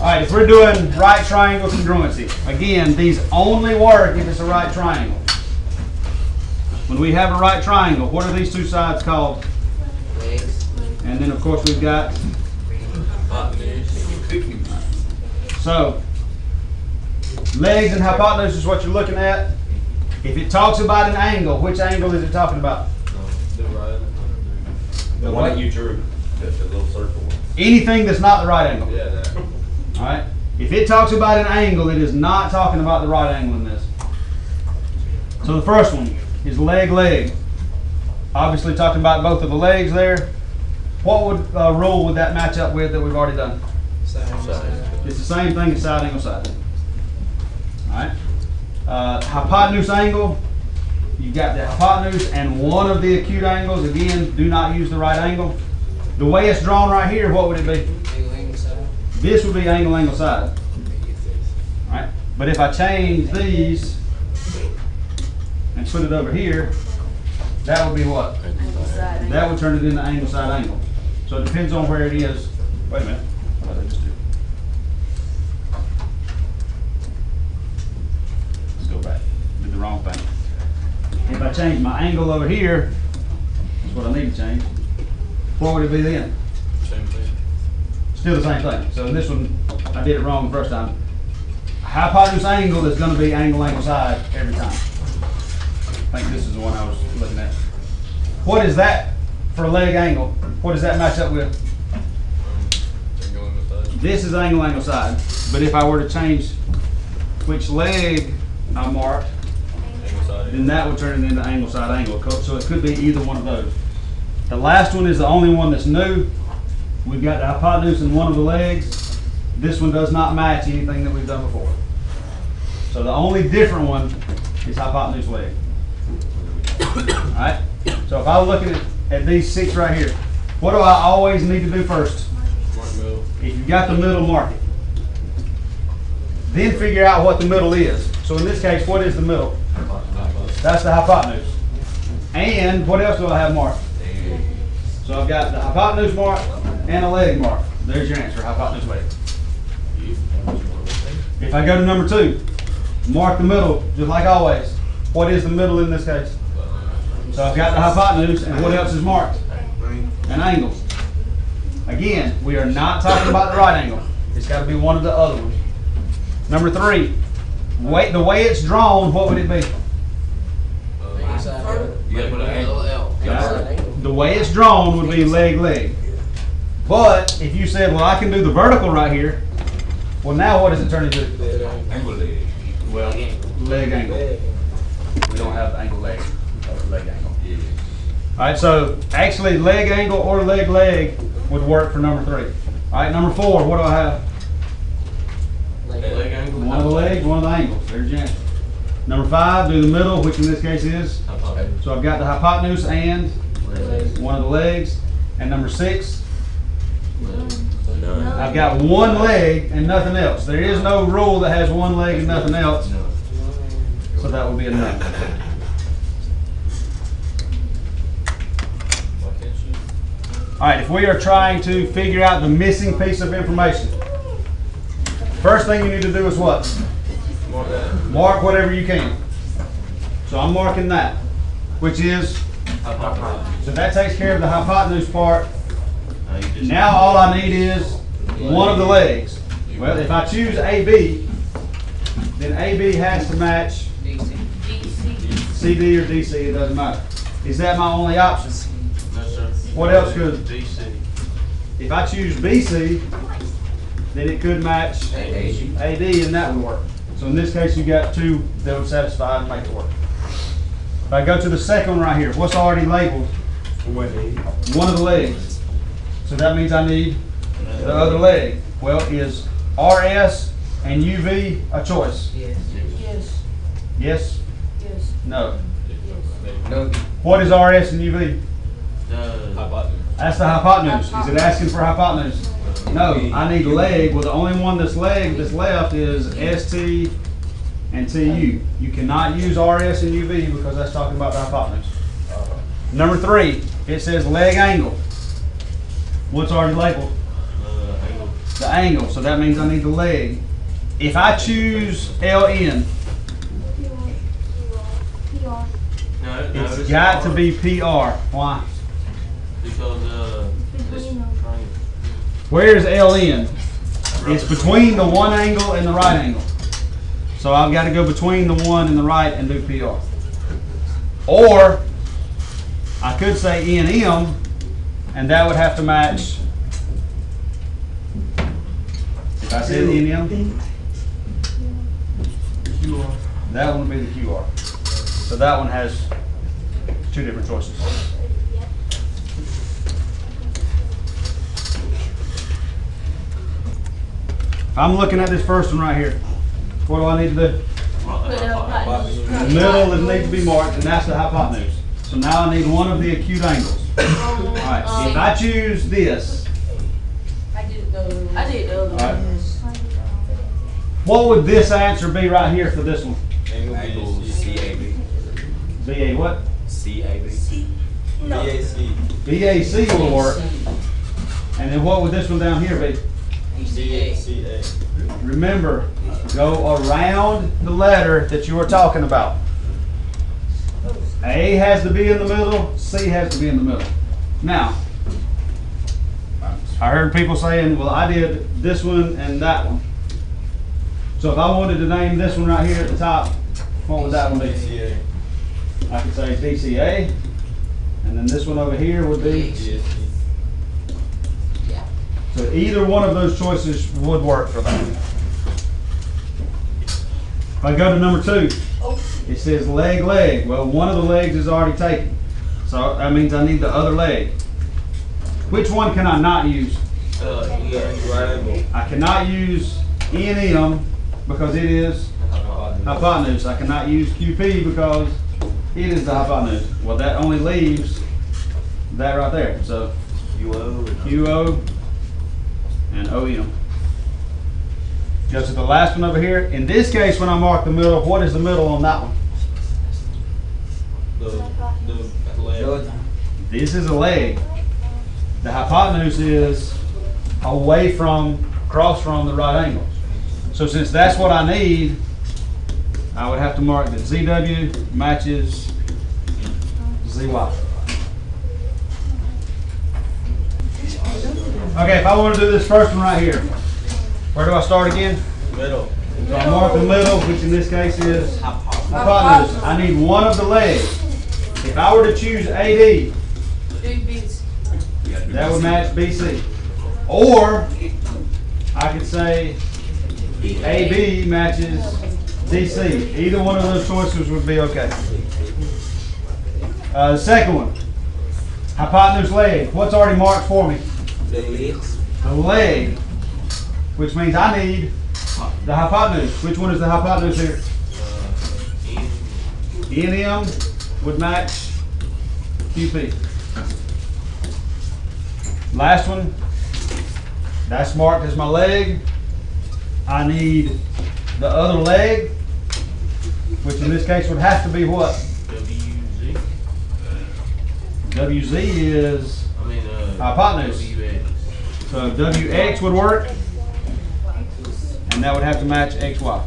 right, if we're doing right triangle congruency, again, these only work if it's a right triangle. When we have a right triangle, what are these two sides called? Legs. And then, of course, we've got. So, legs and hypotenuse is what you're looking at. If it talks about an angle, which angle is it talking about? The one that you drew, the little circle one. Anything that's not the right angle. Yeah, that. All right. If it talks about an angle, it is not talking about the right angle in this. So the first one is leg. Obviously talking about both of the legs there. What would rule would that match up with that we've already done? Side. It's the same thing as side angle side. All right. Hypotenuse angle. You've got the hypotenuse and one of the acute angles. Again, do not use the right angle. The way it's drawn right here, what would it be? Angle side. This would be angle side. All right. But if I change these and put it over here, that would be what? That would turn it into angle side angle. So it depends on where it is. Wait a minute. What did I just do? Let's go back. Did the wrong thing. If I change my angle over here, that's what I need to change. What would it be then? Same thing. Still the same thing. So in this one, I did it wrong the first time. Hypotenuse angle is going to be angle side every time. I think this is the one I was looking at. What is that for a leg angle? What does that match up with? Angle side. This is angle side. But if I were to change which leg I marked, Angle side. then that would turn it into angle side angle. So it could be either one of those. The last one is the only one that's new. We've got the hypotenuse in one of the legs. This one does not match anything that we've done before. So the only different one is hypotenuse leg. Alright? So if I was looking at these 6 right here, what do I always need to do first? Mark middle. If you've got the middle, mark it. Then figure out what the middle is. So in this case, what is the middle? That's the hypotenuse. And what else do I have marked? So I've got the hypotenuse mark and a leg mark. There's your answer, hypotenuse leg. If I go to number 2, mark the middle, just like always. What is the middle in this case? So I've got the hypotenuse, and what else is marked? An angle. Again, we are not talking about the right angle. It's got to be one of the other ones. Number 3, the way it's drawn, what would it be? Angle side. You gotta put an angle. L. Angle side angle. The way it's drawn would be leg. But if you said, well, I can do the vertical right here, well, now what does it turn into? Angle leg. Well, leg angle. We don't have angle leg. Leg angle. Yeah. All right, so actually leg angle or leg would work for number 3. All right, number 4, what do I have? Leg angle. One of the legs, one of the angles. There's your answer. Number 5, do the middle, which in this case is? Hypotenuse. So I've got the hypotenuse and one of the legs. And number 6, I've got one leg and nothing else. There is no rule that has one leg and nothing else. So that would be a no. Why can't you? All right, if we are trying to figure out the missing piece of information, first thing you need to do is what? Mark that. Mark whatever you can. So I'm marking that, which is, so that takes care of the hypotenuse part. Now all I need is one of the legs. Well, if I choose AB, then AB has to match CD or DC, it doesn't matter. Is that my only option? No, sir. What else could? DC. If I choose BC, then it could match AD and that would work. So in this case, you got 2 that would satisfy and make it work. If I go to the second one right here, what's already labeled? One of the legs. So that means I need the other leg. Well, is RS and UV a choice? Yes. Yes. Yes? Yes. No. No. What is RS and UV? Hypotenuse. That's the hypotenuse. Is it asking for hypotenuse? No, I need leg. Well, the only one that's left is ST and TU. You cannot use RS and UV because that's talking about the hypotenuse. Number 3, it says leg angle. What's already labeled? Angle. the angle, so that means I need the leg. If I choose LN, No, it's got to be PR. Why? Because this triangle. Where's LN? It's between the one angle and the right angle. So I've got to go between the one and the right and do PR. Or I could say NM, and that would have to match. If I said NM, that one would be the QR. So that one has two different choices. If I'm looking at this first one right here, what do I need to do? The middle is needs to be marked, and that's the hypotenuse. So now I need one of the acute angles. Alright, if I choose this, I did the other one. alright, what would this answer be right here for this one? Angle CAB. BA what? CAB. BAC will work. And then what would this one down here be? CA. Remember, go around the letter that you were talking about. A has to be in the middle, C has to be in the middle. Now, I heard people saying, well, I did this one and that one. So if I wanted to name this one right here at the top, what would that one be? CA. I could say DCA, and then this one over here would be. So either one of those choices would work for that. If I go to number 2, it says leg, leg. Well, one of the legs is already taken. So that means I need the other leg. Which one can I not use? I cannot use NM because it is hypotenuse. I cannot use QP because it is the hypotenuse. Well, that only leaves that right there. So QO and OM. Go to the last one over here. In this case, when I mark the middle, what is the middle on that one? The leg. This is a leg. The hypotenuse is away from, across from the right angle. So since that's what I need, I would have to mark that ZW matches ZY. Okay, if I want to do this first one right here, where do I start again? Middle. So I mark the middle, which in this case is hypotenuse. I need one of the legs. If I were to choose AD, that would match BC. Or I could say AB matches DC. Either one of those choices would be okay. The second one, hypotenuse leg. What's already marked for me? The leg, which means I need the hypotenuse. Which one is the hypotenuse here? NM would match QP. Last one, that's marked as my leg. I need the other leg, which in this case would have to be what? WZ. WZ is hypotenuse. WX. So WX would work, and that would have to match XY.